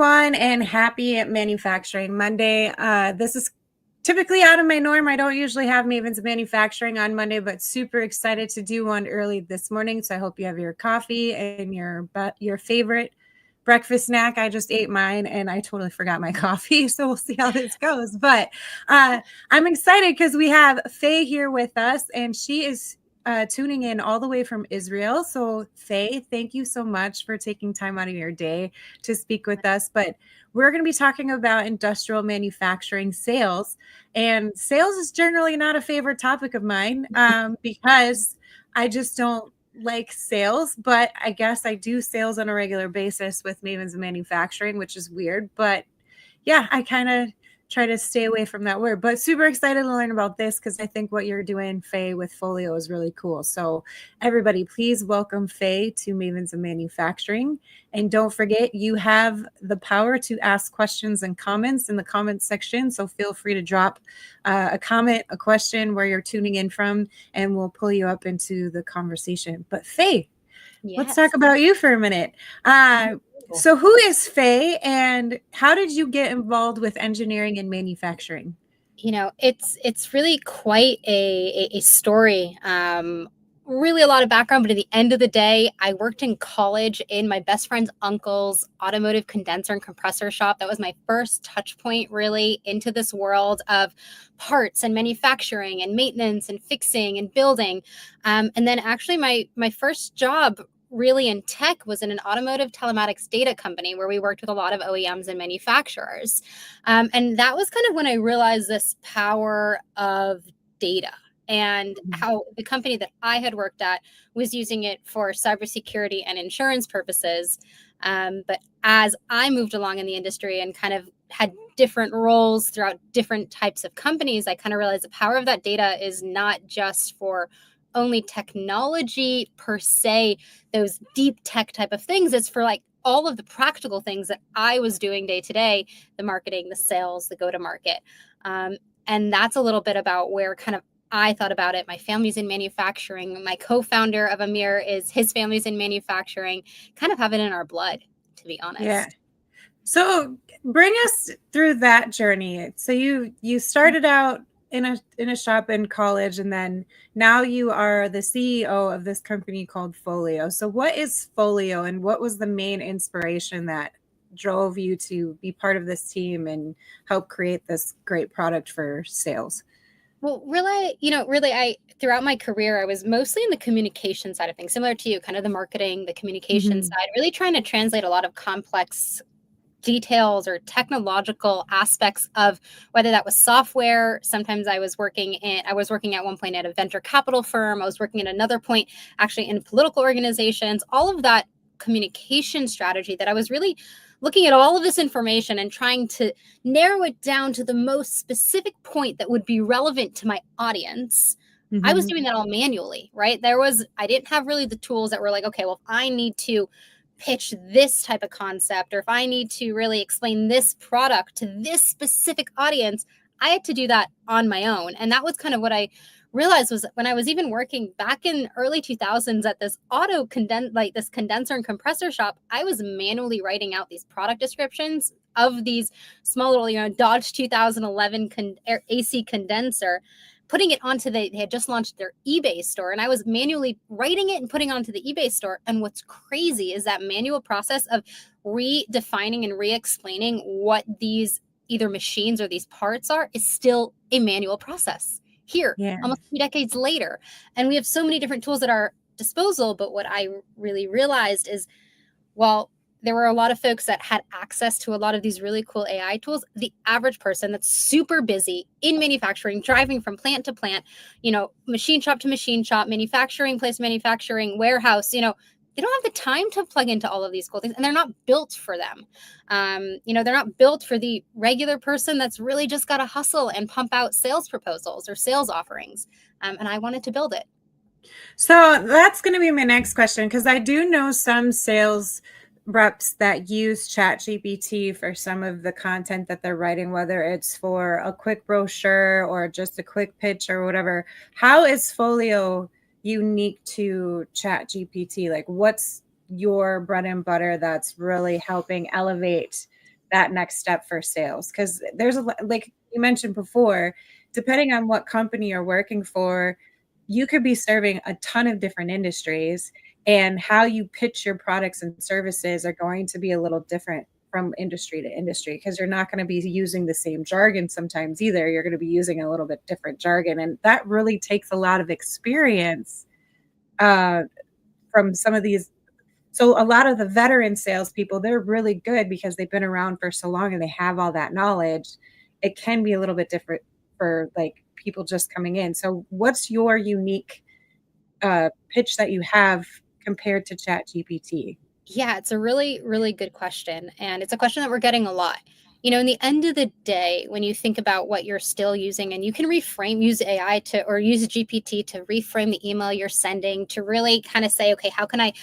everyone, and happy Manufacturing Monday. This is typically out of my norm. I don't usually have Mavens of Manufacturing on Monday, but super excited to do one early this morning. So I hope you have your coffee and your favorite breakfast snack. I just ate mine and I totally forgot my coffee. So we'll see how this goes. But I'm excited because we have Fay here with us, and she is tuning in all the way from Israel. So Fay, thank you so much for taking time out of your day to speak with us. But we're going to be talking about industrial manufacturing sales. And sales is generally not a favorite topic of mine because I just don't like sales, but I guess I do sales on a regular basis with Mavens of Manufacturing, which is weird. But yeah, I kind of try to stay away from that word, but super excited to learn about this because I think what you're doing, Fay, with Folio is really cool. So everybody, please welcome Fay to Mavens of Manufacturing. And don't forget, you have the power to ask questions and comments in the comments section. So feel free to drop a comment, a question where you're tuning in from, and we'll pull you up into the conversation. But Fay, let's talk about you for a minute. So who is Fay, and how did you get involved with engineering and manufacturing? You know, it's really quite a story. Really a lot of background, but at the end of the day, I worked in college in my best friend's uncle's automotive condenser and compressor shop. That was my first touch point really into this world of parts and manufacturing and maintenance and fixing and building. And then actually my first job really in tech was in an automotive telematics data company where we worked with a lot of OEMs and manufacturers. And that was kind of when I realized this power of data and how the company that I had worked at was using it for cybersecurity and insurance purposes. But as I moved along in the industry and kind of had different roles throughout different types of companies, I kind of realized the power of that data is not just for only technology per se, those deep tech type of things. It's for like all of the practical things that I was doing day to day, the marketing, the sales, the go-to-market. And that's a little bit about where kind of I thought about it. My family's in manufacturing. My co-founder of Amir is his family's in manufacturing, kind of have it in our blood, to be honest. Yeah. So bring us through that journey. So you started out in a shop in college, and then now you are the CEO of this company called Folio. So what is Folio, and what was the main inspiration that drove you to be part of this team and help create this great product for sales? Well, really, I throughout my career, I was mostly in the communication side of things, similar to you, kind of the marketing, the communication side, really trying to translate a lot of complex details or technological aspects of whether that was software. Sometimes I was working at one point at a venture capital firm. I was working at another point actually in political organizations, all of that communication strategy that I was really looking at all of this information and trying to narrow it down to the most specific point that would be relevant to my audience. I was doing that all manually, right? I didn't have really the tools that were like, okay, well, if I need to pitch this type of concept, or if I need to really explain this product to this specific audience, I had to do that on my own. And that was kind of what I realized was when I was even working back in early 2000s at this this condenser and compressor shop, I was manually writing out these product descriptions of these small little, Dodge 2011 AC condenser, putting it onto they had just launched their eBay store, and I was manually writing it and putting it onto the eBay store. And what's crazy is that manual process of redefining and re-explaining what these either machines or these parts are is still a manual process here, almost 2 decades later. And we have so many different tools at our disposal. But what I really realized is, well, there were a lot of folks that had access to a lot of these really cool AI tools. The average person that's super busy in manufacturing, driving from plant to plant, machine shop to machine shop, manufacturing place, manufacturing warehouse, they don't have the time to plug into all of these cool things, and they're not built for them. They're not built for the regular person that's really just got to hustle and pump out sales proposals or sales offerings. And I wanted to build it. So that's going to be my next question, because I do know some sales reps that use ChatGPT for some of the content that they're writing, whether it's for a quick brochure or just a quick pitch or whatever. How is Folio unique to ChatGPT? Like, what's your bread and butter that's really helping elevate that next step for sales. Because there's like you mentioned before, depending on what company you're working for, you could be serving a ton of different industries, and how you pitch your products and services are going to be a little different from industry to industry, because you're not going to be using the same jargon sometimes either. You're going to be using a little bit different jargon. And that really takes a lot of experience uh, from some of these. So a lot of the veteran salespeople, they're really good because they've been around for so long and they have all that knowledge. It can be a little bit different for like people just coming in. So what's your unique pitch that you have compared to Chat GPT? Yeah, it's a really, really good question. And it's a question that we're getting a lot. In the end of the day, when you think about what you're still using, and you can use AI to, or use a GPT to reframe the email you're sending to really kind of say, okay, how can I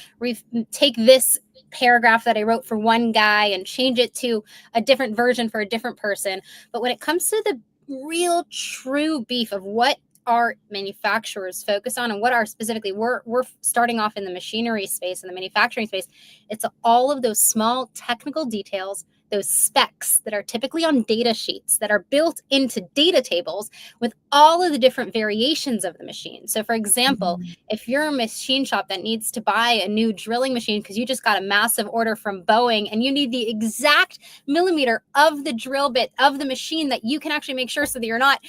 take this paragraph that I wrote for one guy and change it to a different version for a different person. But when it comes to the real true beef of what our manufacturers focus on and what are specifically we're starting off in the machinery space and the manufacturing space, it's all of those small technical details, those specs that are typically on data sheets that are built into data tables with all of the different variations of the machine. So for example, if you're a machine shop that needs to buy a new drilling machine because you just got a massive order from Boeing and you need the exact millimeter of the drill bit of the machine that you can actually make sure so that you're not,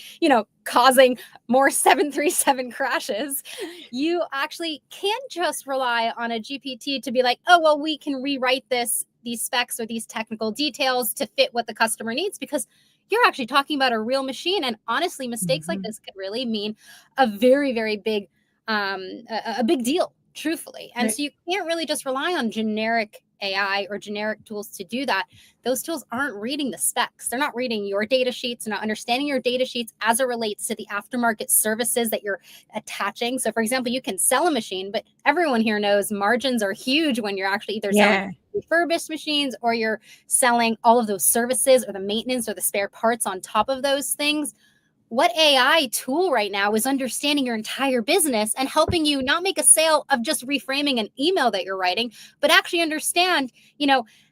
causing more 737 crashes, you actually can't just rely on a GPT to be like, oh, well, we can rewrite these specs or these technical details to fit what the customer needs, because you're actually talking about a real machine. And honestly, mistakes like this could really mean a very, very big, a big deal, truthfully. And so you can't really just rely on generic AI or generic tools to do that. Those tools aren't reading the specs. They're not reading your data sheets. They're not understanding your data sheets as it relates to the aftermarket services that you're attaching. So for example, you can sell a machine, but everyone here knows margins are huge when you're actually either selling refurbished machines or you're selling all of those services or the maintenance or the spare parts on top of those things. What AI tool right now is understanding your entire business and helping you not make a sale of just reframing an email that you're writing, but actually understand,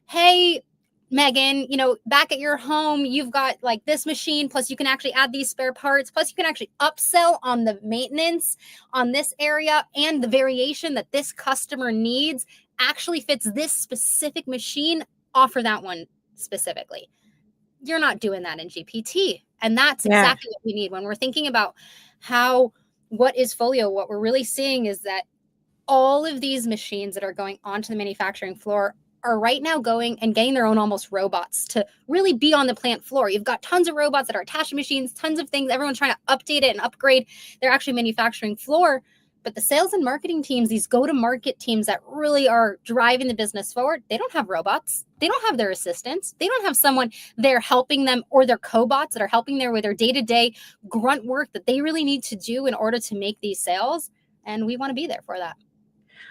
hey, Megan, back at your home, you've got like this machine, plus you can actually add these spare parts, plus you can actually upsell on the maintenance on this area, and the variation that this customer needs actually fits this specific machine, offer that one specifically. You're not doing that in GPT. And that's exactly what we need when we're thinking about what is Folio. What we're really seeing is that all of these machines that are going onto the manufacturing floor are right now going and getting their own almost robots to really be on the plant floor. You've got tons of robots that are attached to machines, tons of things. Everyone's trying to update it and upgrade their actually manufacturing floor. But the sales and marketing teams, these go-to-market teams that really are driving the business forward, they don't have robots. They don't have their assistants. They don't have someone there helping them, or their cobots that are helping them with their day-to-day grunt work that they really need to do in order to make these sales. And we want to be there for that.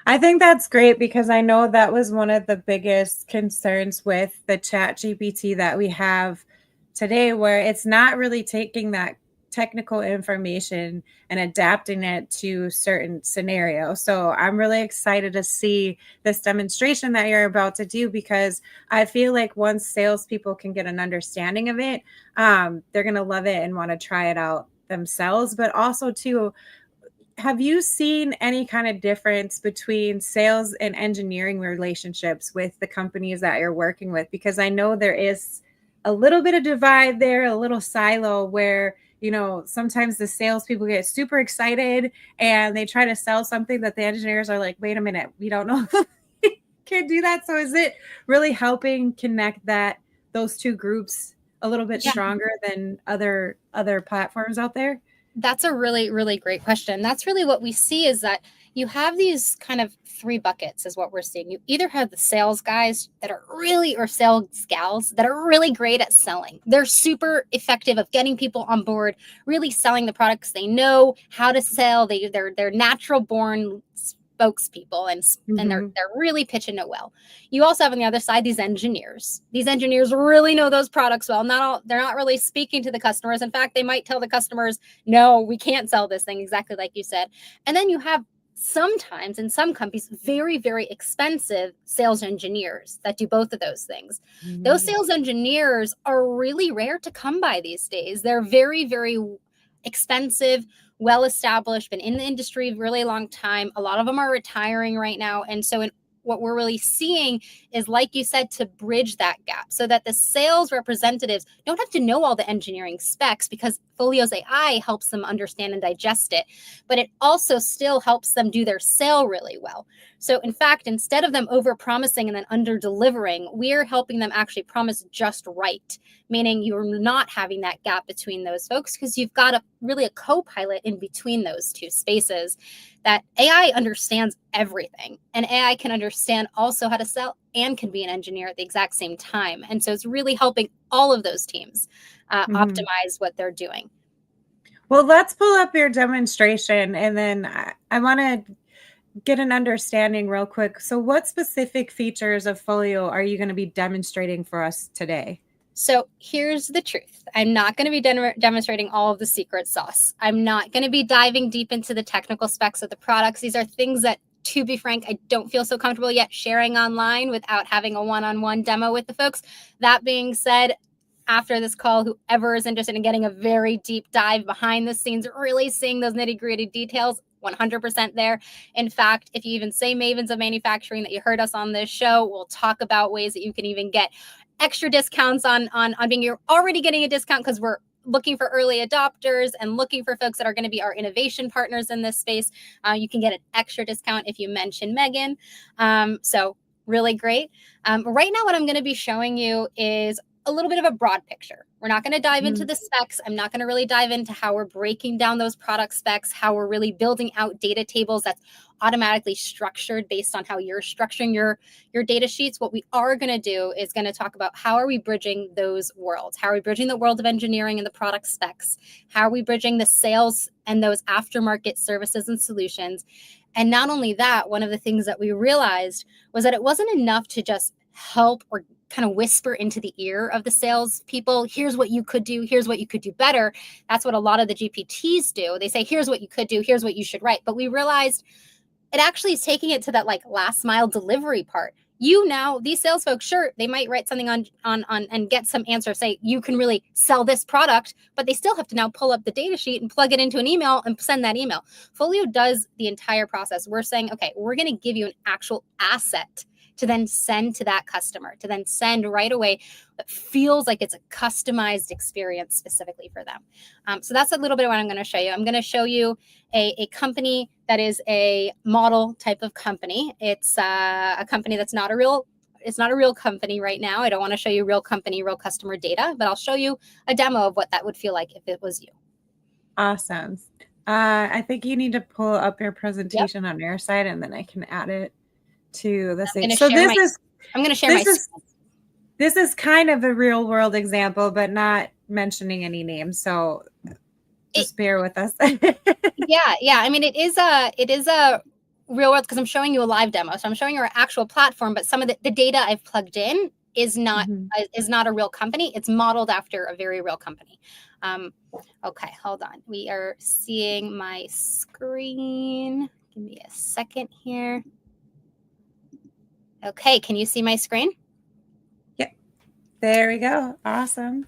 I think that's great, because I know that was one of the biggest concerns with the Chat GPT that we have today, where it's not really taking that technical information and adapting it to certain scenarios. So I'm really excited to see this demonstration that you're about to do, because I feel like once salespeople can get an understanding of it, they're going to love it and want to try it out themselves. But also too, have you seen any kind of difference between sales and engineering relationships with the companies that you're working with? Because I know there is a little bit of divide there, a little silo where, sometimes the salespeople get super excited and they try to sell something that the engineers are like, wait a minute, we don't know if we can do that. So is it really helping connect those two groups a little bit stronger than other platforms out there? That's a really, really great question. That's really what we see, is that you have these kind of three buckets is what we're seeing. You either have the sales guys that are really, or sales gals that are really great at selling. They're super effective of getting people on board, really selling the products. They know how to sell. They're natural born spokespeople, and they're really pitching it well. You also have on the other side these engineers. These engineers really know those products well. They're not really speaking to the customers. In fact, they might tell the customers, no, we can't sell this thing, exactly like you said. And then you have sometimes in some companies, very, very expensive sales engineers that do both of those things. Those sales engineers are really rare to come by these days. They're very, very expensive, well-established, been in the industry a really long time. A lot of them are retiring right now. And so what we're really seeing is, like you said, to bridge that gap so that the sales representatives don't have to know all the engineering specs, because Folio's AI helps them understand and digest it, but it also still helps them do their sale really well. So in fact, instead of them over promising and then under delivering, we're helping them actually promise just right, meaning you're not having that gap between those folks, because you've got really a co-pilot in between those two spaces. That AI understands everything, and AI can understand also how to sell and can be an engineer at the exact same time. And so it's really helping all of those teams optimize what they're doing. Well, let's pull up your demonstration, and then I want to get an understanding real quick. So what specific features of Folio are you going to be demonstrating for us today? So here's the truth. I'm not going to be demonstrating all of the secret sauce. I'm not going to be diving deep into the technical specs of the products. These are things that, to be frank, I don't feel so comfortable yet sharing online without having a one-on-one demo with the folks. That being said, after this call, whoever is interested in getting a very deep dive behind the scenes, really seeing those nitty-gritty details, 100% there. In fact, if you even say Mavens of Manufacturing that you heard us on this show, we'll talk about ways that you can even get extra discounts on being, you're already getting a discount, because we're looking for early adopters and looking for folks that are going to be our innovation partners in this space. You can get an extra discount if you mention Megan. So really great. Right now, what I'm going to be showing you is a little bit of a broad picture. We're not going to dive into the specs. I'm not going to really dive into how we're breaking down those product specs, how we're really building out data tables that's automatically structured based on how you're structuring your data sheets. What we are going to do is going to talk about how are we bridging those worlds? How are we bridging the world of engineering and the product specs? How are we bridging the sales and those aftermarket services and solutions? And not only that, one of the things that we realized was that it wasn't enough to just help or kind of whisper into the ear of the sales people, here's what you could do, here's what you could do better. That's what a lot of the GPTs do. They say, here's what you could do, here's what you should write. But we realized it actually is taking it to that like last mile delivery part. These sales folks, sure, they might write something on and get some answer, say you can really sell this product, but they still have to now pull up the data sheet and plug it into an email and send that email. Folio does the entire process. We're saying, okay, we're going to give you an actual asset to then send to that customer, to then send right away that feels like it's a customized experience specifically for them. So that's a little bit of what I'm going to show you. I'm going to show you a company that is a model type of company. It's a company that's not a real company right now. I don't want to show you real company, real customer data, but I'll show you a demo of what that would feel like if it was you. Awesome. I think you need to pull up your presentation on your side, and then I can add it to the same. So I'm going to share my screen. This is kind of a real world example, but not mentioning any names. So just bear with us. Yeah. I mean, it is a real world, because I'm showing you a live demo. So I'm showing you our actual platform, but some of the data I've plugged in is not a real company. It's modeled after a very real company. Okay, hold on. We are seeing my screen. Give me a second here. Okay, can you see my screen? Yep. There we go. Awesome.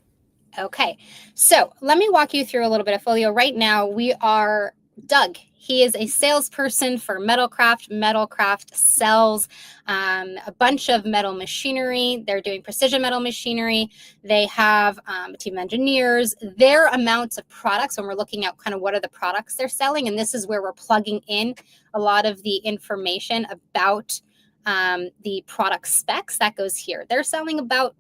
Okay, so let me walk you through a little bit of Folio. Right now, we are Doug. He is a salesperson for Metalcraft. Metalcraft sells a bunch of metal machinery. They're doing precision metal machinery. They have a team of engineers. Their amounts of products, when we're looking at kind of what are the products they're selling, and this is where we're plugging in a lot of the information about the product specs, that goes here. They're selling about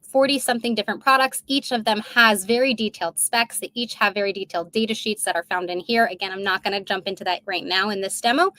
40 something different products. Each of them has very detailed specs. They each have very detailed data sheets that are found in here. Again, I'm not going to jump into that right now in this demo. You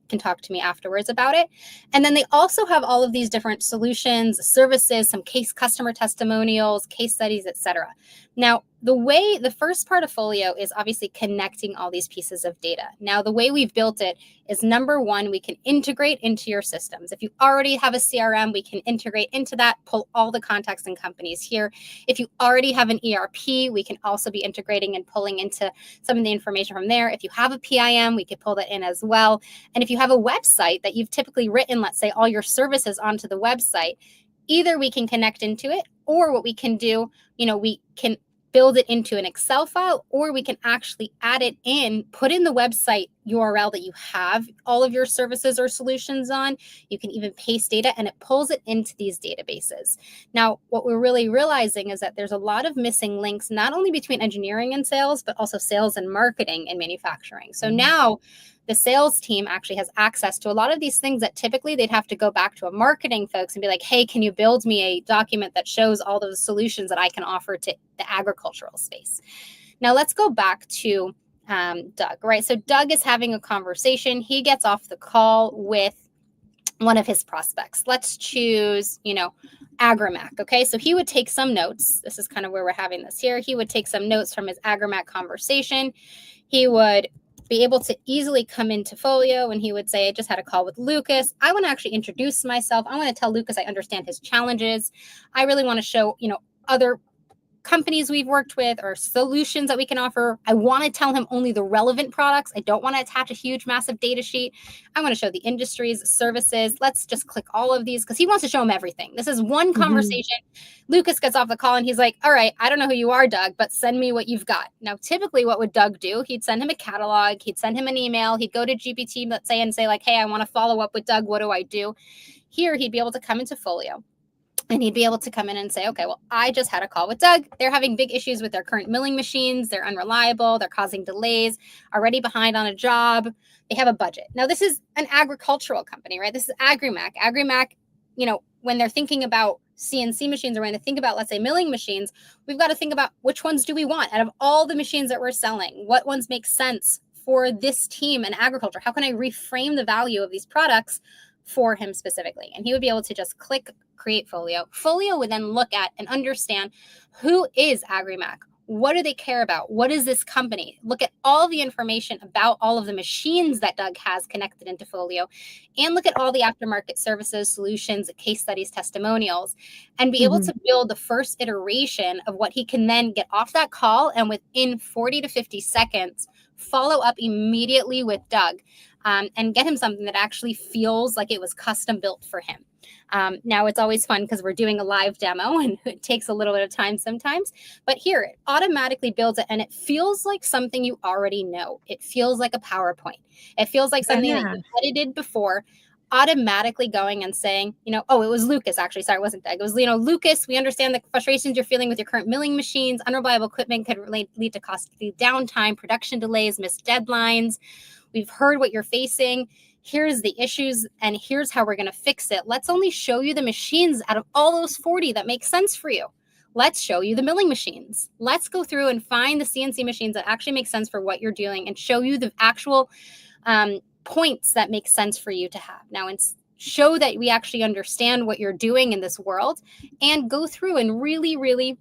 can talk to me afterwards about it. And then they also have all of these different solutions, services, some customer testimonials, case studies, etc. Now, the first part of Folio is obviously connecting all these pieces of data. Now, the way we've built it is, number one, we can integrate into your systems. If you already have a CRM, we can integrate into that, pull all the contacts and companies here. If you already have an ERP, we can also be integrating and pulling into some of the information from there. If you have a PIM, we could pull that in as well. And if you have a website that you've typically written, let's say, all your services onto the website, either we can connect into it, or what we can do, we can build it into an Excel file, or we can actually add it in, put in the website URL that you have all of your services or solutions on. You can even paste data and it pulls it into these databases. Now, what we're really realizing is that there's a lot of missing links, not only between engineering and sales, but also sales and marketing and manufacturing. So now the sales team actually has access to a lot of these things that typically they'd have to go back to a marketing folks and be like, hey, can you build me a document that shows all those solutions that I can offer to the agricultural space? Now let's go back to Doug, right? So Doug is having a conversation. He gets off the call with one of his prospects. Let's choose, Agrimac. Okay, so he would take some notes. This is kind of where we're having this here. He would take some notes from his Agrimac conversation. He would be able to easily come into Folio and he would say, I just had a call with Lucas. I want to actually introduce myself. I want to tell Lucas I understand his challenges. I really want to show, other companies we've worked with or solutions that we can offer. I want to tell him only the relevant products. I don't want to attach a huge, massive data sheet. I want to show the industries, services. Let's just click all of these because he wants to show him everything. This is one conversation. Lucas gets off the call and he's like, all right, I don't know who you are, Doug, but send me what you've got. Now, typically what would Doug do? He'd send him a catalog. He'd send him an email. He'd go to GPT, let's say, and say like, hey, I want to follow up with Doug. What do I do? Here, he'd be able to come into Folio. And he'd be able to come in and say, okay, well, I just had a call with Doug. They're having big issues with their current milling machines. They're unreliable. They're causing delays, already behind on a job. They have a budget. Now, this is an agricultural company, right? This is Agrimac. Agrimac, when they're thinking about CNC machines or when they think about, let's say, milling machines, we've got to think about which ones do we want out of all the machines that we're selling? What ones make sense for this team in agriculture? How can I reframe the value of these products for him specifically? And he would be able to just click create Folio. Folio would then look at and understand who is Agrimac. What do they care about? What is this company? Look at all the information about all of the machines that Doug has connected into Folio and look at all the aftermarket services, solutions, case studies, testimonials, and be able to build the first iteration of what he can then get off that call and within 40 to 50 seconds, follow up immediately with Doug and get him something that actually feels like it was custom built for him. Now it's always fun because we're doing a live demo and it takes a little bit of time sometimes, but here it automatically builds it and it feels like something you already know. It feels like a PowerPoint. It feels like something that you edited before, automatically going and saying, it was Lucas actually. Sorry, it wasn't Doug. It was, Lucas, we understand the frustrations you're feeling with your current milling machines. Unreliable equipment could lead to costly downtime, production delays, missed deadlines. We've heard what you're facing. Here's the issues and here's how we're going to fix it. Let's only show you the machines out of all those 40 that make sense for you. Let's show you the milling machines. Let's go through and find the CNC machines that actually make sense for what you're doing and show you the actual points that make sense for you to have. Now, and show that we actually understand what you're doing in this world and go through and really, really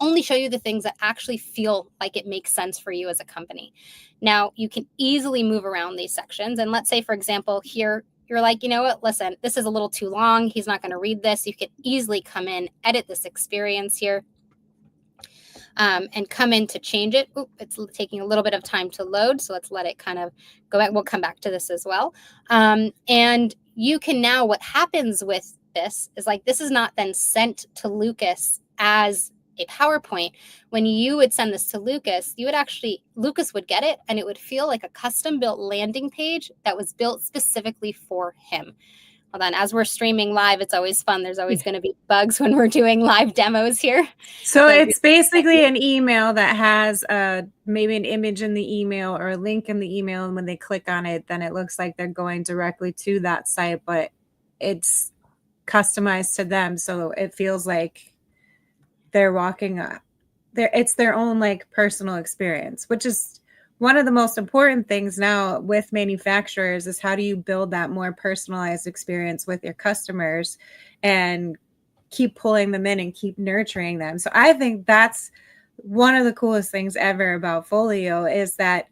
only show you the things that actually feel like it makes sense for you as a company. Now, you can easily move around these sections. And let's say, for example, here, you're like, you know what, listen, this is a little too long. He's not going to read this. You can easily come in, edit this experience here, and come in to change it. Oop, it's taking a little bit of time to load. So let's let it kind of go back. We'll come back to this as well. And you can now, what happens with this is like, this is not then sent to Lucas as a PowerPoint. When you would send this to Lucas, Lucas would get it and it would feel like a custom built landing page that was built specifically for him. Well, then as we're streaming live, it's always fun. There's always going to be bugs when we're doing live demos here. So it's basically an email that has maybe an image in the email or a link in the email. And when they click on it, then it looks like they're going directly to that site, but it's customized to them. So it feels like they're walking up there. It's their own like personal experience, which is one of the most important things now with manufacturers is how do you build that more personalized experience with your customers and keep pulling them in and keep nurturing them. So I think that's one of the coolest things ever about Folio is that,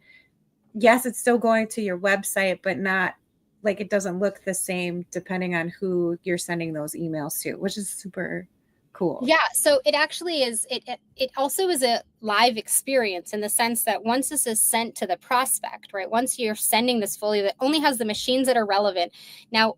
yes, it's still going to your website, but not like it doesn't look the same depending on who you're sending those emails to, which is super cool. Yeah, so it actually is, it also is a live experience in the sense that once this is sent to the prospect, right? Once you're sending this folio that only has the machines that are relevant. Now,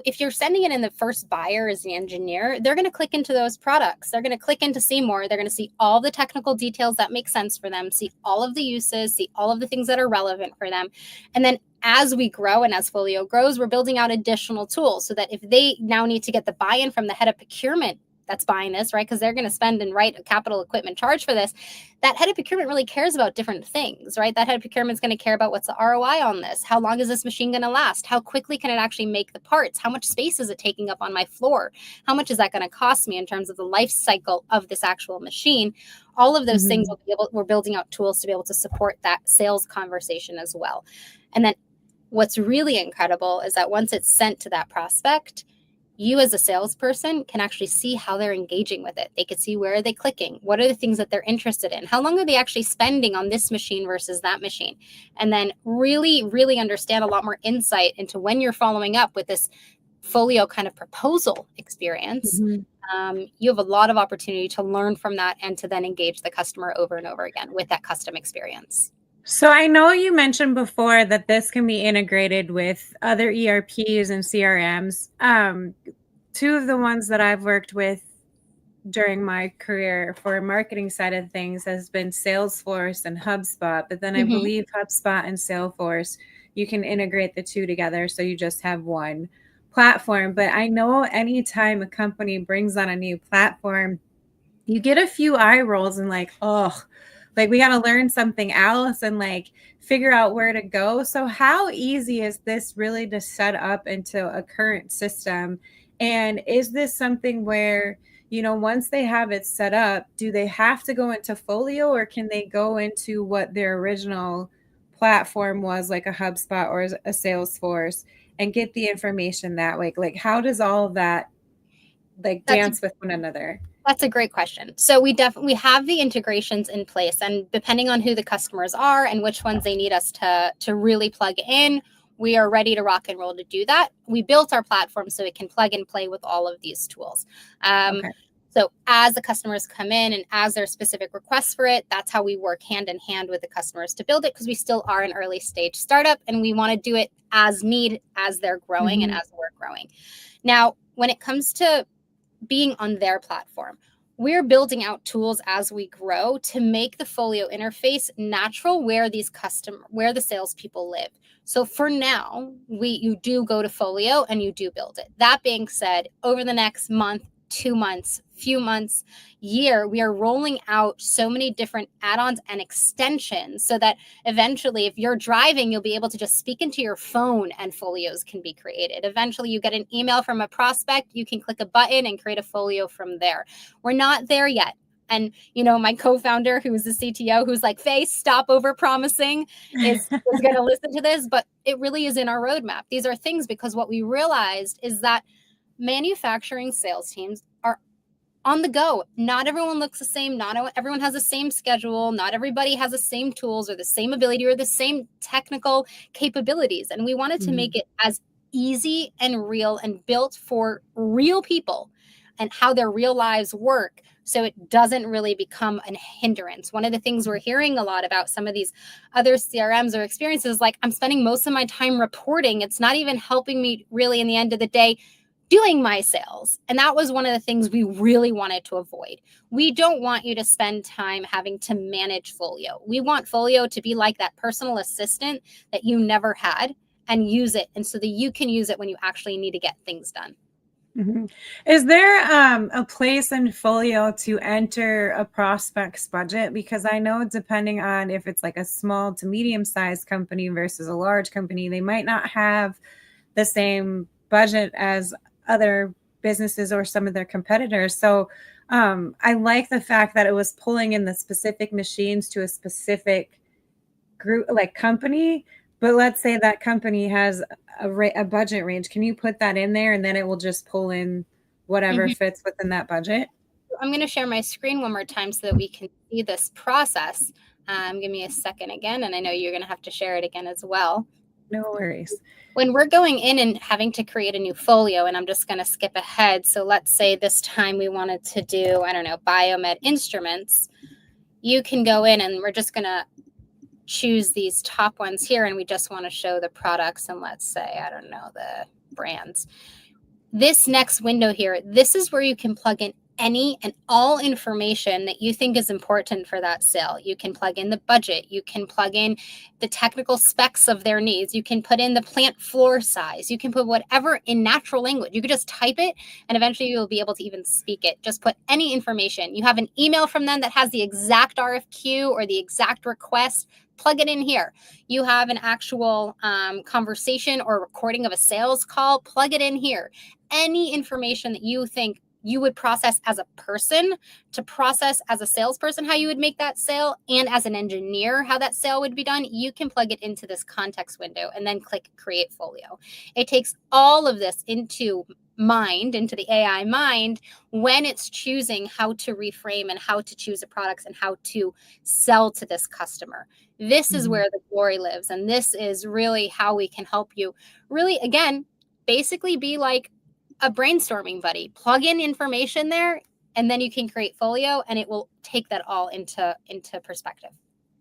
if you're sending it in, the first buyer is the engineer, they're going to click into those products. They're going to click into see more. They're going to see all the technical details that make sense for them, see all of the uses, see all of the things that are relevant for them. And then as we grow and as Folio grows, we're building out additional tools so that if they now need to get the buy-in from the head of procurement that's buying this, right? Because they're going to spend and write a capital equipment charge for this. That head of procurement really cares about different things, right? That head of procurement is going to care about what's the ROI on this? How long is this machine going to last? How quickly can it actually make the parts? How much space is it taking up on my floor? How much is that going to cost me in terms of the life cycle of this actual machine? All of those things we're building out tools to be able to support that sales conversation as well. And then what's really incredible is that once it's sent to that prospect, you as a salesperson can actually see how they're engaging with it. They could see where are they clicking? What are the things that they're interested in? How long are they actually spending on this machine versus that machine? And then really, really understand a lot more insight into when you're following up with this Folio kind of proposal experience. You have a lot of opportunity to learn from that and to then engage the customer over and over again with that custom experience. So I know you mentioned before that this can be integrated with other ERPs and CRMs. Two of the ones that I've worked with during my career for marketing side of things has been Salesforce and HubSpot. But then I believe HubSpot and Salesforce, you can integrate the two together. So you just have one platform. But I know anytime a company brings on a new platform, you get a few eye rolls and like, oh, like we got to learn something else and like figure out where to go. So how easy is this really to set up into a current system? And is this something where, you know, once they have it set up, do they have to go into Folio or can they go into what their original platform was, like a HubSpot or a Salesforce, and get the information that way? Like, how does all of that like dance with one another? That's a great question. So we have the integrations in place, and depending on who the customers are and which ones they need us to really plug in, we are ready to rock and roll to do that. We built our platform so it can plug and play with all of these tools. So as the customers come in and as their specific requests for it, that's how we work hand in hand with the customers to build it, because we still are an early stage startup and we want to do it as need as they're growing and as we're growing. Now, when it comes to being on their platform, we're building out tools as we grow to make the Folio interface natural where where the salespeople live. So for now, you do go to Folio and you do build it. That being said, over the next month, 2 months, few months, year, we are rolling out so many different add-ons and extensions so that eventually if you're driving, you'll be able to just speak into your phone and folios can be created. Eventually you get an email from a prospect, you can click a button and create a folio from there. We're not there yet. And, you know, my co-founder, who's the CTO, who's like, Fay, stop over promising, is going to listen to this, but it really is in our roadmap. These are things because what we realized is that manufacturing sales teams are on the go. Not everyone looks the same. Not everyone has the same schedule. Not everybody has the same tools or the same ability or the same technical capabilities. And we wanted to make it as easy and real and built for real people and how their real lives work, so it doesn't really become a hindrance. One of the things we're hearing a lot about some of these other CRMs or experiences, like I'm spending most of my time reporting. It's not even helping me really in the end of the day doing my sales. And that was one of the things we really wanted to avoid. We don't want you to spend time having to manage Folio. We want Folio to be like that personal assistant that you never had and use it. And so that you can use it when you actually need to get things done. Is there a place in Folio to enter a prospect's budget? Because I know depending on if it's like a small to medium-sized company versus a large company, they might not have the same budget as other businesses or some of their competitors. So I like the fact that it was pulling in the specific machines to a specific group, like company. But let's say that company has a budget range. Can you put that in there and then it will just pull in whatever fits within that budget? I'm going to share my screen one more time so that we can see this process. Give me a second again, and I know you're going to have to share it again as well. No worries. When we're going in and having to create a new folio, and I'm just going to skip ahead. So let's say this time we wanted to do, I don't know, biomed instruments. You can go in and we're just going to choose these top ones here, and we just want to show the products, and let's say, I don't know, the brands. This next window here, this is where you can plug in any and all information that you think is important for that sale. You can plug in the budget. You can plug in the technical specs of their needs. You can put in the plant floor size. You can put whatever in natural language. You could just type it, and eventually you'll be able to even speak it. Just put any information. You have an email from them that has the exact RFQ or the exact request. Plug it in here. You have an actual conversation or recording of a sales call. Plug it in here. Any information that you think you would process as a person to process as a salesperson, how you would make that sale, and as an engineer, how that sale would be done, you can plug it into this context window and then click Create Folio. It takes all of this into the AI mind, when it's choosing how to reframe and how to choose the products and how to sell to this customer. This is where the glory lives. And this is really how we can help you really, again, basically be like a brainstorming buddy. Plug in information there, and then you can create Folio, and it will take that all into perspective.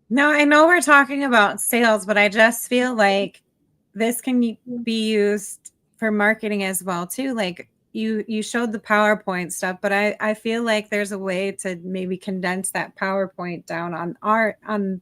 Now, I know we're talking about sales, but I just feel like this can be used for marketing as well too. Like you showed the PowerPoint stuff, but I feel like there's a way to maybe condense that PowerPoint down on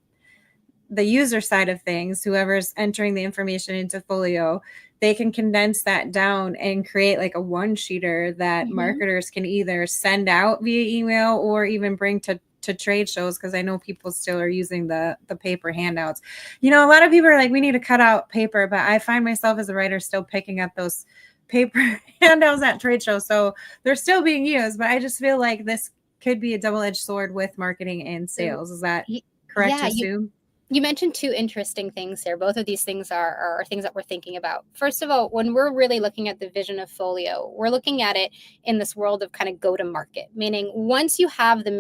the user side of things. Whoever's entering the information into Folio, they can condense that down and create like a one-sheeter that marketers can either send out via email or even bring to trade shows, because I know people still are using the paper handouts. You know, a lot of people are like, we need to cut out paper, but I find myself as a writer still picking up those paper handouts at trade shows. So they're still being used, but I just feel like this could be a double-edged sword with marketing and sales. Is that correct to assume? You mentioned two interesting things here. Both of these things are things that we're thinking about. First of all, when we're really looking at the vision of Folio, we're looking at it in this world of kind of go to market, meaning once you have the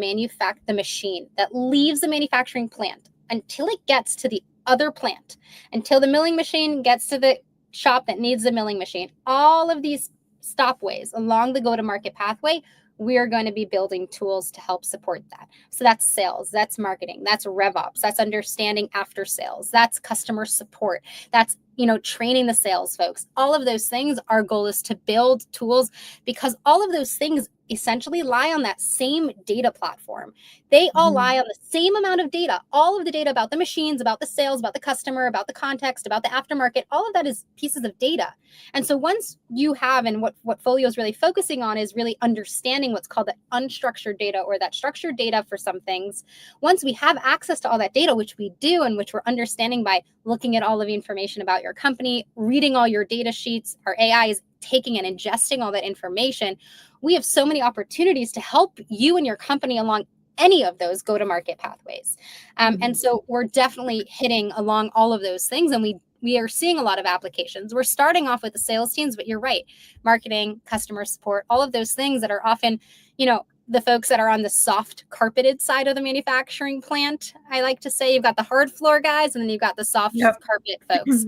machine that leaves the manufacturing plant until it gets to the other plant, until the milling machine gets to the shop that needs the milling machine, all of these stopways along the go to market pathway, we are going to be building tools to help support that. So that's sales, that's marketing, that's RevOps, that's understanding after sales, that's customer support, that's, training the sales folks. All of those things, our goal is to build tools, because all of those things essentially lie on that same data platform. They all lie on the same amount of data. All of the data about the machines, about the sales, about the customer, about the context, about the aftermarket, all of that is pieces of data. And so once you have, and what Folio is really focusing on is really understanding what's called the unstructured data, or that structured data for some things. Once we have access to all that data, which we do, and which we're understanding by looking at all of the information about your company, reading all your data sheets, our AI is taking and ingesting all that information. We have so many opportunities to help you and your company along any of those go-to-market pathways. And so we're definitely hitting along all of those things, and we are seeing a lot of applications. We're starting off with the sales teams, but you're right, marketing, customer support, all of those things that are often, the folks that are on the soft carpeted side of the manufacturing plant. I like to say you've got the hard floor guys, and then you've got the soft carpet folks.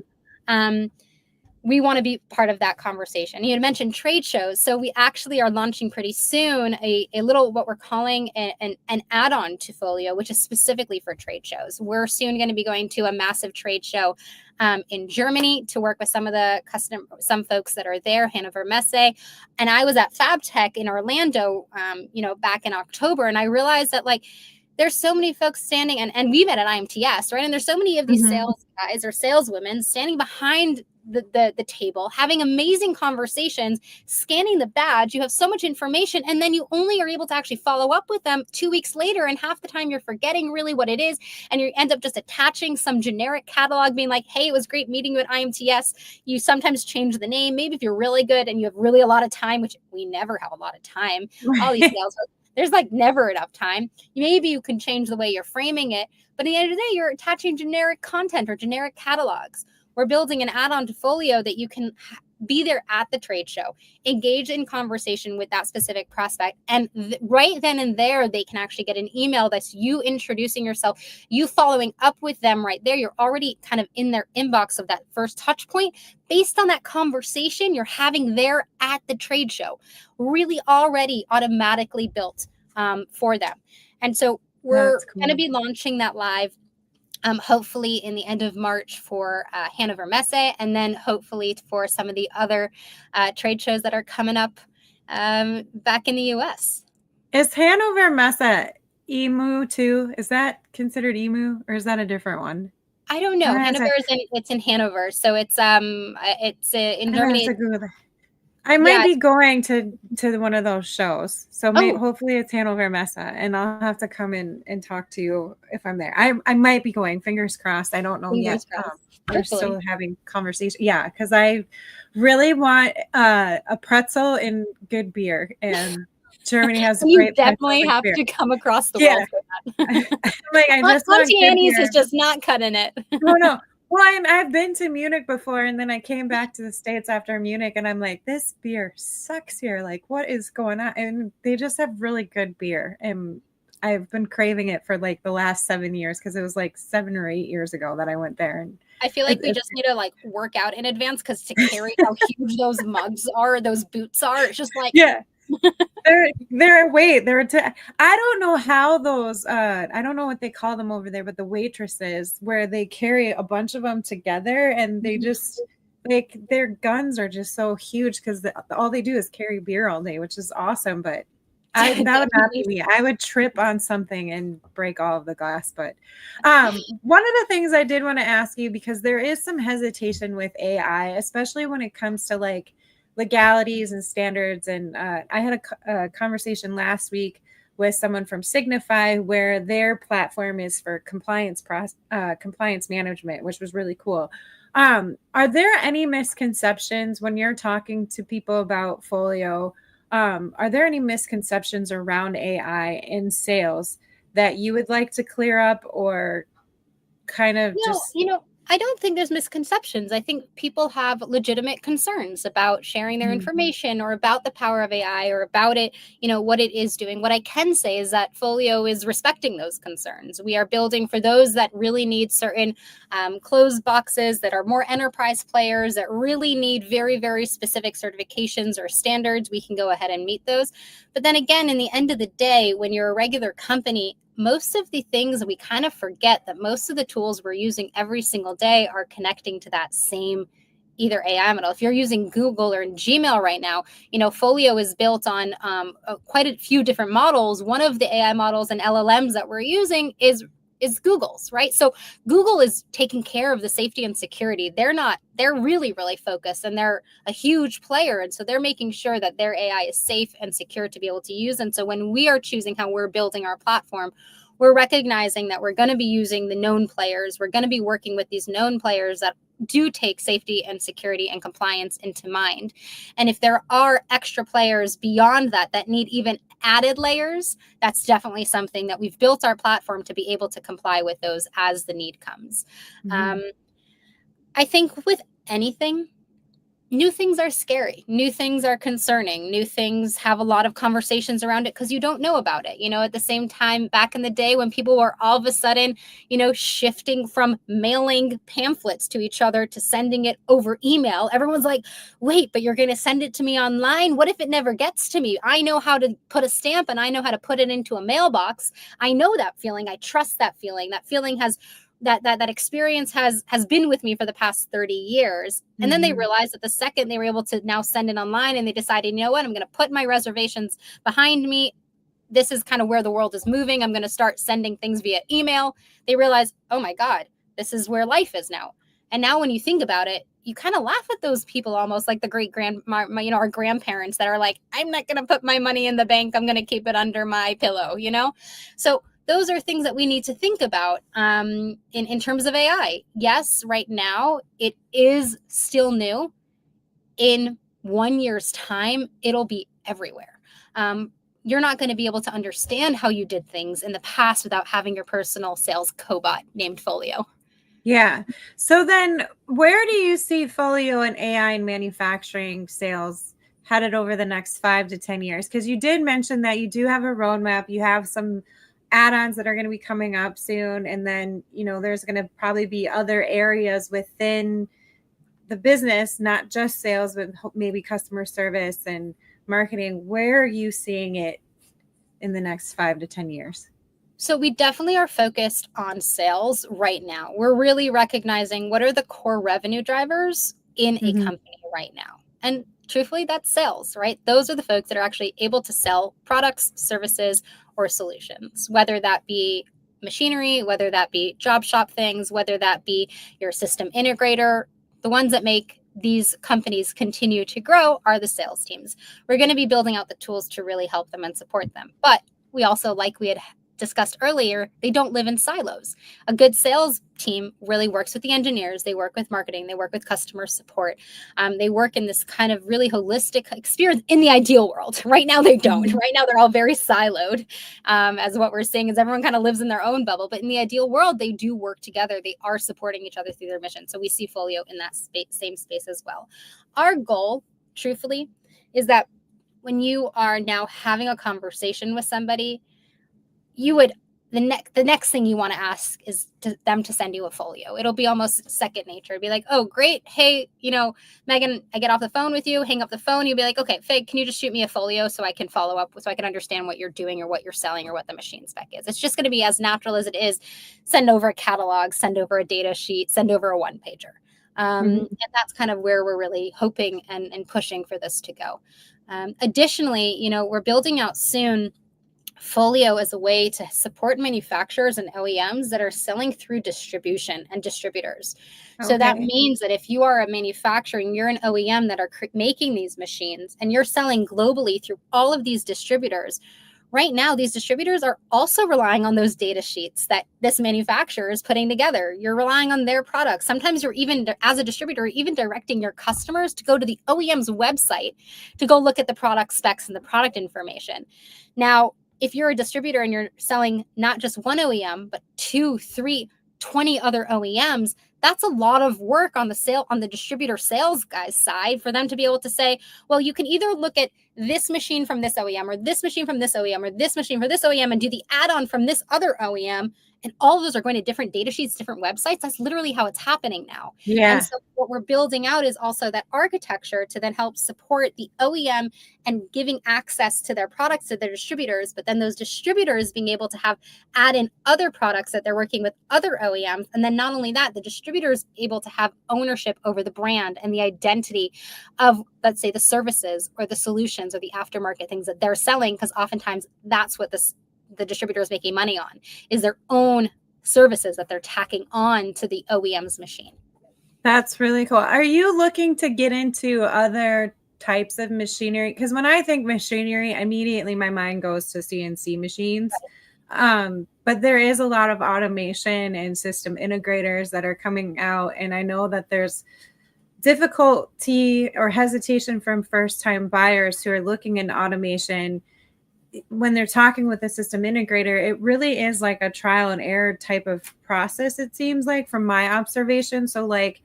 We want to be part of that conversation. You had mentioned trade shows. So we actually are launching pretty soon a little, what we're calling an add-on to Folio, which is specifically for trade shows. We're soon going to be going to a massive trade show in Germany to work with some folks that are there, Hannover Messe. And I was at FabTech in Orlando, back in October. And I realized that there's so many folks standing, and we met at IMTS, right? And there's so many of these sales guys or saleswomen standing behind the table, having amazing conversations, scanning the badge. You have so much information, and then you only are able to actually follow up with them 2 weeks later. And half the time you're forgetting really what it is. And you end up just attaching some generic catalog being like, hey, it was great meeting you at IMTS. You sometimes change the name. Maybe if you're really good and you have really a lot of time, which we never have a lot of time, all these sales folks, there's never enough time. Maybe you can change the way you're framing it, but at the end of the day, you're attaching generic content or generic catalogs. We're building an add-on to Folio that you can be there at the trade show, engage in conversation with that specific prospect. And right then and there, they can actually get an email that's you introducing yourself, you following up with them right there. You're already kind of in their inbox of that first touch point based on that conversation you're having there at the trade show, really already automatically built for them. And so we're going to be launching that live hopefully in the end of March for Hannover Messe, and then hopefully for some of the other trade shows that are coming up back in the US. Is Hannover Messe EMU too? Is that considered EMU, or is that a different one? I don't know. Hanover it's in Hanover, so it's in Germany. I might be going to one of those shows, so hopefully it's Hannover Messe, and I'll have to come in and talk to you if I'm there. I might be going. Fingers crossed. I don't know yet. We're still having conversation. Yeah, because I really want a pretzel and good beer, and Germany has a great. You definitely have to come across the world for that. Like I just Auntie Annie's is just not cutting it. No. Well, I've been to Munich before, and then I came back to the States after Munich, and I'm like, this beer sucks here. Like, what is going on? And they just have really good beer, and I've been craving it for like the last 7 years, because it was like 7 or 8 years ago that I went there. And I feel like we just need to like work out in advance, because to carry how huge those mugs are, those boots are, it's just like I don't know how those I don't know what they call them over there, but the waitresses, where they carry a bunch of them together, and they just like their guns are just so huge, because all they do is carry beer all day, which is awesome. But that would not be me. I would trip on something and break all of the glass. But one of the things I did want to ask you, because there is some hesitation with AI, especially when it comes to like legalities and standards. And I had a conversation last week with someone from Signify, where their platform is for compliance management, which was really cool. Are there any misconceptions when you're talking to people about Folio? Are there any misconceptions around AI in sales that you would like to clear up, or kind of I don't think there's misconceptions. I think people have legitimate concerns about sharing their information, or about the power of AI, or about it, what it is doing. What I can say is that Folio is respecting those concerns. We are building for those that really need certain closed boxes, that are more enterprise players, that really need very, very specific certifications or standards. We can go ahead and meet those. But then again, in the end of the day, when you're a regular company, most of the things we kind of forget that most of the tools we're using every single day are connecting to that same either AI model. If you're using Google or Gmail right now, Folio is built on quite a few different models. One of the AI models and LLMs that we're using is Google's, right? So Google is taking care of the safety and security. They're really, really focused, and they're a huge player. And so they're making sure that their AI is safe and secure to be able to use. And so when we are choosing how we're building our platform, we're recognizing that we're going to be using the known players. We're going to be working with these known players that do take safety and security and compliance into mind. And if there are extra players beyond that need even added layers, that's definitely something that we've built our platform to be able to comply with those as the need comes. I think with anything, new things are scary. New things are concerning. New things have a lot of conversations around it because you don't know about it. At the same time, back in the day when people were all of a sudden, shifting from mailing pamphlets to each other to sending it over email, everyone's like, wait, but you're going to send it to me online? What if it never gets to me? I know how to put a stamp, and I know how to put it into a mailbox. I know that feeling. I trust that feeling. That feeling has that experience has been with me for the past 30 years. And then they realized that the second they were able to now send it online, and they decided, you know what, I'm going to put my reservations behind me. This is kind of where the world is moving. I'm going to start sending things via email. They realized, oh my God, this is where life is now. And now when you think about it, you kind of laugh at those people, almost like our grandparents that are like, I'm not going to put my money in the bank. I'm going to keep it under my pillow, So those are things that we need to think about in terms of AI. Yes, right now, it is still new. In 1 year's time, it'll be everywhere. You're not going to be able to understand how you did things in the past without having your personal sales cobot named Folio. Yeah. So then where do you see Folio and AI in manufacturing sales headed over the next 5 to 10 years? Because you did mention that you do have a roadmap. You have some add-ons that are going to be coming up soon. And then, there's going to probably be other areas within the business, not just sales, but maybe customer service and marketing. Where are you seeing it in the next 5 to 10 years? So we definitely are focused on sales right now. We're really recognizing what are the core revenue drivers in a company right now. And truthfully, that's sales, right? Those are the folks that are actually able to sell products, services, or solutions, whether that be machinery, whether that be job shop things, whether that be your system integrator. The ones that make these companies continue to grow are the sales teams. We're going to be building out the tools to really help them and support them. But we also, like we had discussed earlier, they don't live in silos. A good sales team really works with the engineers. They work with marketing. They work with customer support. They work in this kind of really holistic experience in the ideal world. Right now, they don't. Right now, they're all very siloed. As what we're seeing is everyone kind of lives in their own bubble. But in the ideal world, they do work together. They are supporting each other through their mission. So we see Folio in that same space as well. Our goal, truthfully, is that when you are now having a conversation with somebody, you would the next thing you want to ask is them to send you a folio. It'll be almost second nature. It'd be like, oh, great. Hey, Megan, I get off the phone with you, hang up the phone. You'll be like, okay, Fay, can you just shoot me a folio so I can follow up, so I can understand what you're doing or what you're selling or what the machine spec is. It's just going to be as natural as it is. Send over a catalog, send over a data sheet, send over a one pager. And that's kind of where we're really hoping and pushing for this to go. Additionally, we're building out soon Folio is a way to support manufacturers and OEMs that are selling through distribution and distributors. Okay. So that means that if you are a manufacturer and you're an OEM that are making these machines and you're selling globally through all of these distributors, right now these distributors are also relying on those data sheets that this manufacturer is putting together. You're relying on their products. Sometimes you're even, as a distributor, even directing your customers to go to the OEM's website to go look at the product specs and the product information. Now, if you're a distributor and you're selling not just one OEM, but 2, 3, 20 other OEMs, that's a lot of work on the distributor sales guy's side for them to be able to say, well, you can either look at this machine from this OEM or this machine from this OEM or this machine for this OEM and do the add-on from this other OEM. And all of those are going to different data sheets, different websites. That's literally how it's happening now. Yeah. And so what we're building out is also that architecture to then help support the OEM and giving access to their products to their distributors, but then those distributors being able to have add in other products that they're working with other OEMs. And then not only that, the distributors able to have ownership over the brand and the identity of, let's say, the services or the solutions or the aftermarket things that they're selling, because oftentimes that's what the distributor is making money on, is their own services that they're tacking on to the OEM's machine. That's really cool. Are you looking to get into other types of machinery? Because when I think machinery, immediately my mind goes to CNC machines. But there is a lot of automation and system integrators that are coming out. And I know that there's difficulty or hesitation from first-time buyers who are looking in automation. When they're talking with a system integrator, it really is like a trial and error type of process, it seems like, from my observation. So like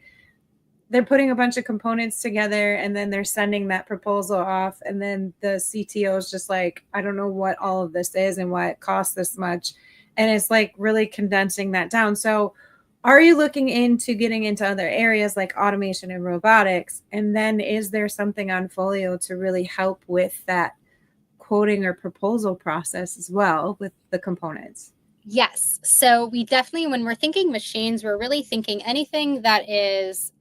they're putting a bunch of components together and then they're sending that proposal off. And then the CTO is just like, I don't know what all of this is and why it costs this much. And it's like really condensing that down. So are you looking into getting into other areas like automation and robotics? And then is there something on Folio to really help with that quoting or proposal process as well with the components? Yes. So we definitely, when we're thinking machines, we're really thinking anything that is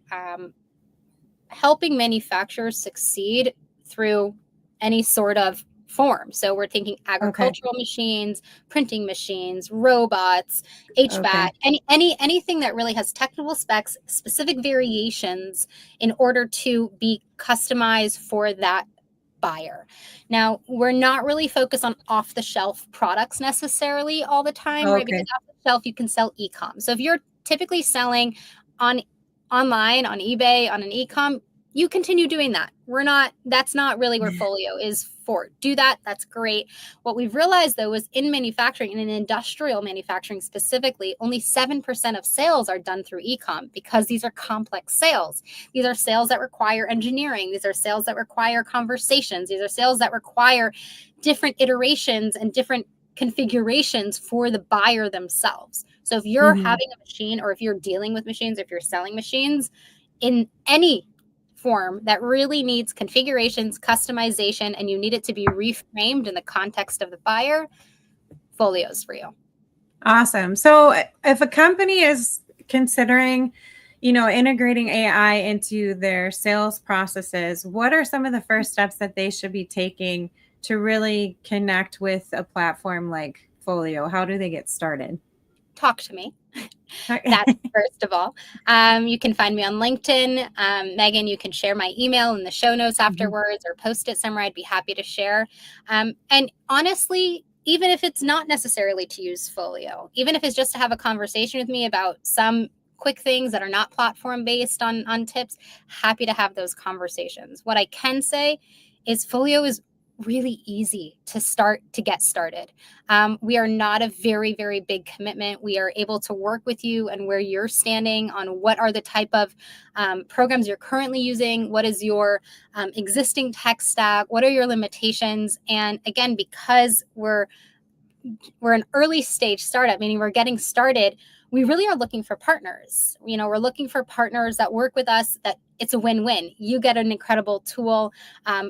helping manufacturers succeed through any sort of form. So we're thinking agricultural machines, printing machines, robots, HVAC, anything that really has technical specs, specific variations in order to be customized for that buyer. Now, we're not really focused on off-the-shelf products necessarily all the time, right? Because off-the-shelf, you can sell e-com. So if you're typically selling online, on eBay, on an e-com, you continue doing that. That's not really where Folio is for. Do that. That's great. What we've realized, though, is in manufacturing, and in industrial manufacturing specifically, only 7% of sales are done through e-com because these are complex sales. These are sales that require engineering. These are sales that require conversations. These are sales that require different iterations and different configurations for the buyer themselves. So if you're having a machine, or if you're dealing with machines, if you're selling machines in any form that really needs configurations, customization, and you need it to be reframed in the context of the buyer, Folio's for you. Awesome. So if a company is considering, integrating AI into their sales processes, what are some of the first steps that they should be taking to really connect with a platform like Folio? How do they get started? Talk to me. That's first of all. You can find me on LinkedIn. Megan, you can share my email in the show notes afterwards, or post it somewhere. I'd be happy to share. And honestly, even if it's not necessarily to use Folio, even if it's just to have a conversation with me about some quick things that are not platform based on tips, happy to have those conversations. What I can say is Folio is really easy to get started. We are not a very, very big commitment. We are able to work with you and where you're standing on what are the type of programs you're currently using, what is your existing tech stack, what are your limitations. And again, because we're an early stage startup, meaning we're getting started, we really are looking for partners. We're looking for partners that work with us, that it's a win-win. You get an incredible tool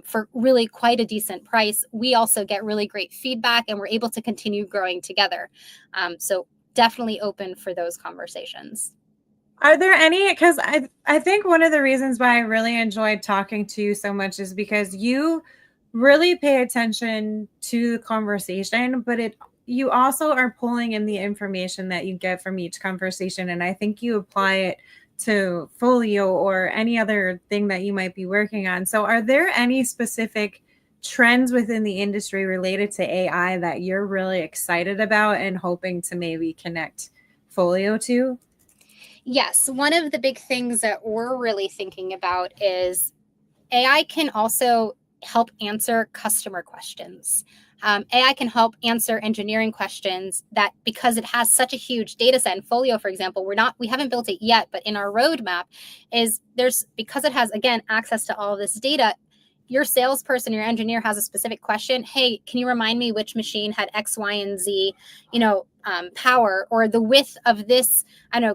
for really quite a decent price. We also get really great feedback, and we're able to continue growing together. So definitely open for those conversations. Are there any, because I think one of the reasons why I really enjoyed talking to you so much is because you really pay attention to the conversation, but you also are pulling in the information that you get from each conversation. And I think you apply it to Folio or any other thing that you might be working on. So are there any specific trends within the industry related to AI that you're really excited about and hoping to maybe connect Folio to? Yes. One of the big things that we're really thinking about is AI can also help answer customer questions. AI can help answer engineering questions that, because it has such a huge data set. In Folio, for example, we haven't built it yet, but in our roadmap because it has, again, access to all of this data. Your salesperson, your engineer has a specific question. Hey, can you remind me which machine had X, Y, and Z, power, or the width of this,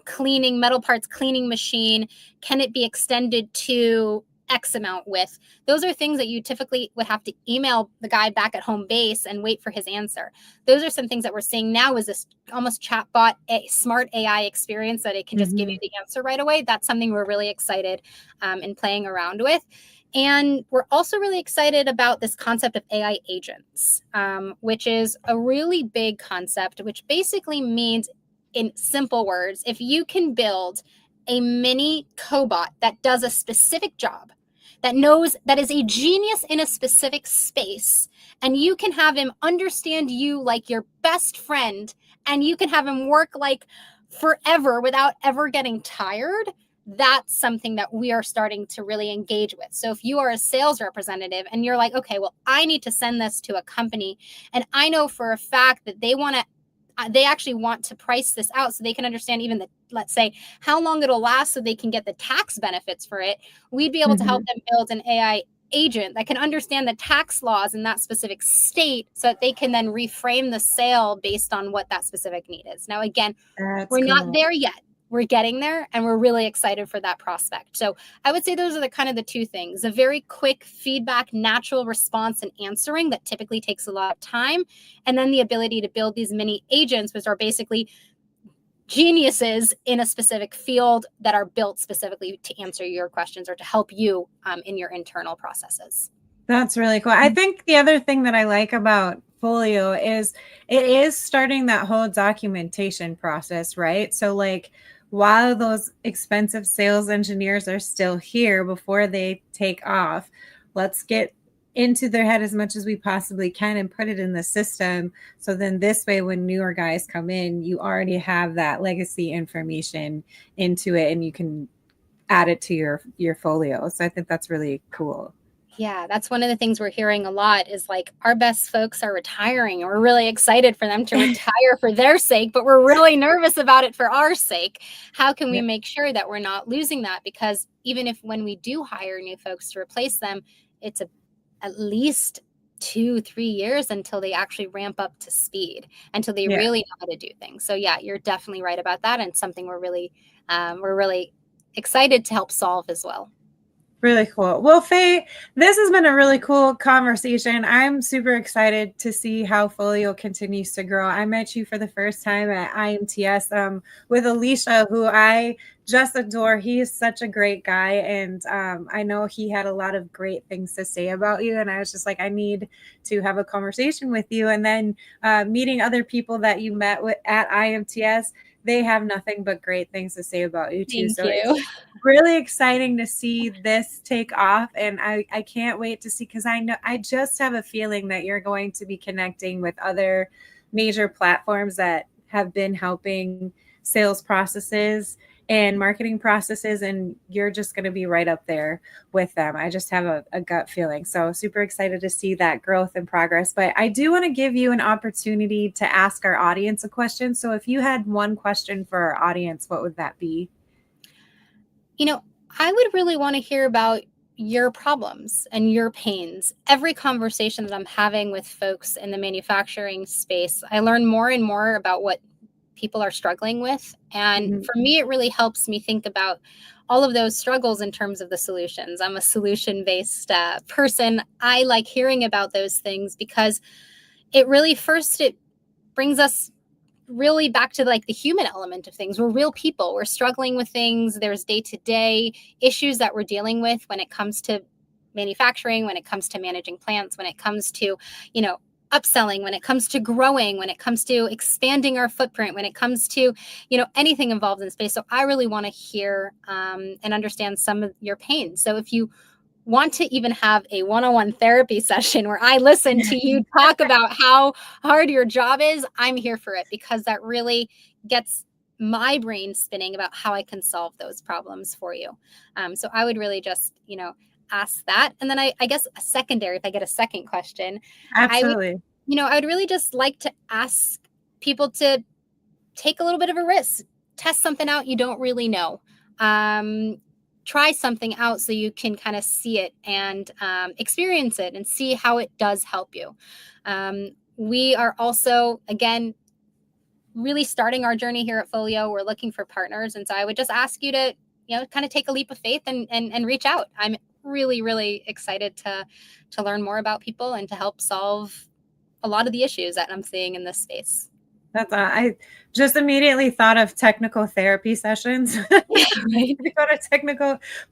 cleaning metal parts cleaning machine? Can it be extended to X amount width? Those are things that you typically would have to email the guy back at home base and wait for his answer. Those are some things that we're seeing now, is this almost chatbot, a smart AI experience that it can just give you the answer right away. That's something we're really excited in playing around with. And we're also really excited about this concept of AI agents, which is a really big concept, which basically means, in simple words, if you can build a mini cobot that does a specific job, that is a genius in a specific space, and you can have him understand you like your best friend, and you can have him work like forever without ever getting tired, that's something that we are starting to really engage with. So if you are a sales representative and you're like, okay, well, I need to send this to a company, and I know for a fact that they actually want to price this out so they can understand even let's say, how long it'll last so they can get the tax benefits for it. We'd be able to help them build an AI agent that can understand the tax laws in that specific state so that they can then reframe the sale based on what that specific need is. Now, again, we're not there yet. We're getting there, and we're really excited for that prospect. So I would say those are the two things: a very quick feedback, natural response and answering that typically takes a lot of time, and then the ability to build these mini agents, which are basically geniuses in a specific field that are built specifically to answer your questions or to help you in your internal processes. That's really cool. I think the other thing that I like about Folio is it is starting that whole documentation process, right? So like, while those expensive sales engineers are still here before they take off, let's get into their head as much as we possibly can and put it in the system. So then this way, when newer guys come in, you already have that legacy information into it and you can add it to your Folio. So I think that's really cool. Yeah, that's one of the things we're hearing a lot is like our best folks are retiring and we're really excited for them to retire for their sake, but we're really nervous about it for our sake. How can we make sure that we're not losing that? Because even if when we do hire new folks to replace them, it's at least 2-3 years until they actually ramp up to speed, until they really know how to do things. So yeah, you're definitely right about that, and something we're really excited to help solve as well. Really cool. Well, Fay, this has been a really cool conversation. I'm super excited to see how Folio continues to grow. I met you for the first time at IMTS with Alicia, who I just adore. He is such a great guy. And I know he had a lot of great things to say about you. And I was just like, I need to have a conversation with you. And then meeting other people that you met with at IMTS, they have nothing but great things to say about you too. Thank you. It's really exciting to see this take off, and I can't wait to see, because I just have a feeling that you're going to be connecting with other major platforms that have been helping sales processes and marketing processes, and you're just going to be right up there with them. I just have a gut feeling. So super excited to see that growth and progress. But I do want to give you an opportunity to ask our audience a question. So if you had one question for our audience, what would that be? I would really want to hear about your problems and your pains. Every conversation that I'm having with folks in the manufacturing space, I learn more and more about what people are struggling with. And for me, it really helps me think about all of those struggles in terms of the solutions. I'm a solution-based person. I like hearing about those things because it brings us really back to like the human element of things. We're real people. We're struggling with things. There's day-to-day issues that we're dealing with when it comes to manufacturing, when it comes to managing plants, when it comes to, upselling, when it comes to growing, when it comes to expanding our footprint, when it comes to, anything involved in space. So I really want to hear and understand some of your pain. So if you want to even have a one-on-one therapy session where I listen to you talk about how hard your job is, I'm here for it, because that really gets my brain spinning about how I can solve those problems for you. So I would really just, ask that. And then I guess a secondary, if I get a second question, Absolutely. I would really just like to ask people to take a little bit of a risk, test something out you don't really know. Try something out so you can kind of see it and experience it and see how it does help you. We are also, again, really starting our journey here at Folio. We're looking for partners. And so I would just ask you to, kind of take a leap of faith and reach out. I'm really, really excited to learn more about people and to help solve a lot of the issues that I'm seeing in this space. I just immediately thought of technical therapy sessions. Right.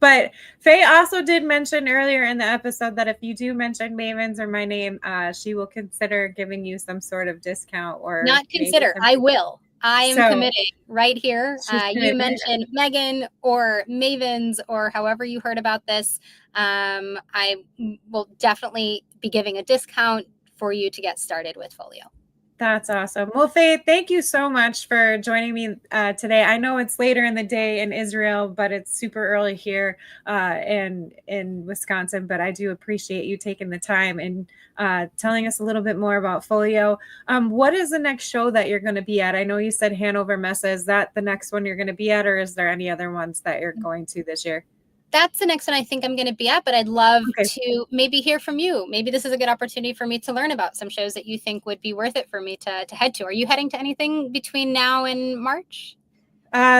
But Fay also did mention earlier in the episode that if you do mention Mavens or my name, she will consider giving you some sort of discount, or not consider. I will. I am committed right here. You mentioned Megan or Mavens or however you heard about this. I will definitely be giving a discount for you to get started with Folio. That's awesome. Well, Fay, thank you so much for joining me today. I know it's later in the day in Israel, but it's super early here in Wisconsin. But I do appreciate you taking the time and telling us a little bit more about Folio. What is the next show that you're going to be at? I know you said Hanover Messe. Is that the next one you're going to be at, or is there any other ones that you're going to this year? That's the next one I think I'm going to be at, but I'd love to maybe hear from you. Maybe this is a good opportunity for me to learn about some shows that you think would be worth it for me to head to. Are you heading to anything between now and March?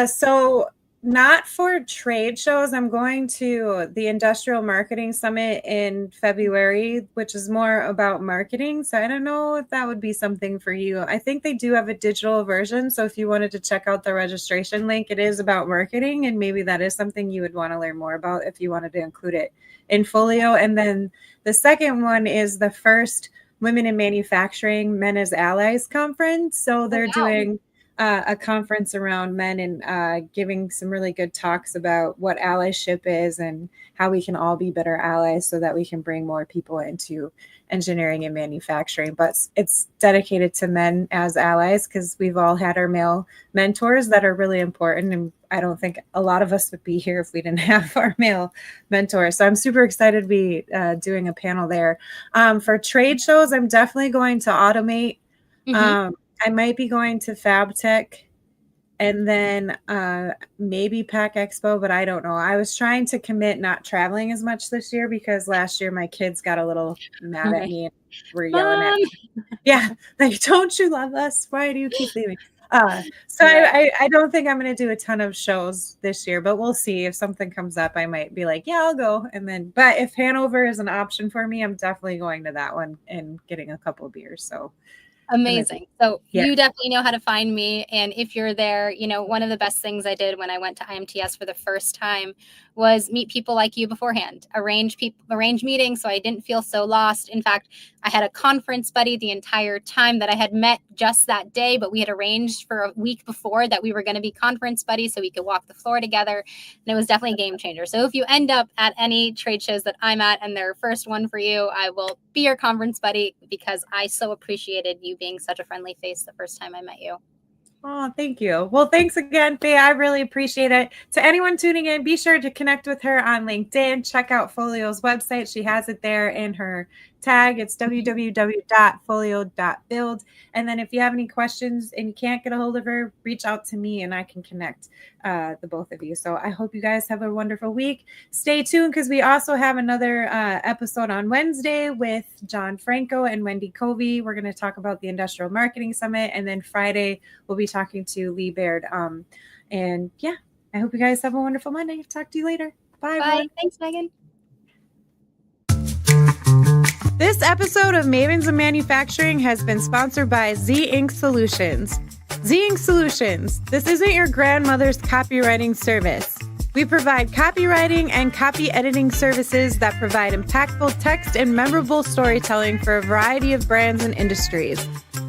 So not for trade shows. I'm going to the Industrial Marketing Summit in February, which is more about marketing. So I don't know if that would be something for you. I think they do have a digital version. So if you wanted to check out the registration link, it is about marketing. And maybe that is something you would want to learn more about if you wanted to include it in Folio. And then the second one is the first Women in Manufacturing Men as Allies conference. So they're doing a conference around men and giving some really good talks about what allyship is and how we can all be better allies so that we can bring more people into engineering and manufacturing. But it's dedicated to men as allies because we've all had our male mentors that are really important. And I don't think a lot of us would be here if we didn't have our male mentors. So I'm super excited to be doing a panel there. For trade shows, I'm definitely going to Automate. I might be going to FabTech and then maybe Pack Expo, but I don't know. I was trying to commit not traveling as much this year because last year my kids got a little mad at me and were yelling at me. Yeah, like, don't you love us? Why do you keep leaving? So I don't think I'm going to do a ton of shows this year, but we'll see. If something comes up, I might be like, yeah, I'll go. And then, but if Hanover is an option for me, I'm definitely going to that one and getting a couple of beers. So amazing. So you definitely know how to find me. And if you're there, you know, one of the best things I did when I went to IMTS for the first time was meet people like you beforehand, arrange meetings so I didn't feel so lost. In fact, I had a conference buddy the entire time that I had met just that day, but we had arranged for a week before that we were going to be conference buddies so we could walk the floor together. And it was definitely a game changer. So if you end up at any trade shows that I'm at and their first one for you, I will be your conference buddy because I so appreciated you being such a friendly face the first time I met you. Oh, thank you. Well, thanks again, Fay. I really appreciate it. To anyone tuning in, be sure to connect with her on LinkedIn. Check out Folio's website. She has it there in her tag. It's www.folio.build. And then if you have any questions and you can't get a hold of her, reach out to me and I can connect the both of you. So I hope you guys have a wonderful week. Stay tuned because we also have another episode on Wednesday with John Franco and Wendy Covey. We're going to talk about the Industrial Marketing Summit. And then Friday, we'll be talking to Lee Baird. And yeah, I hope you guys have a wonderful Monday. Talk to you later. Bye. Bye. Thanks, Megan. This episode of Mavens of Manufacturing has been sponsored by Z Ink Solutions. Z Ink Solutions. This isn't your grandmother's copywriting service. We provide copywriting and copy editing services that provide impactful text and memorable storytelling for a variety of brands and industries.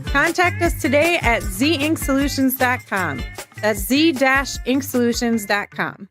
Contact us today at zinkSolutions.com. That's z-inksolutions.com.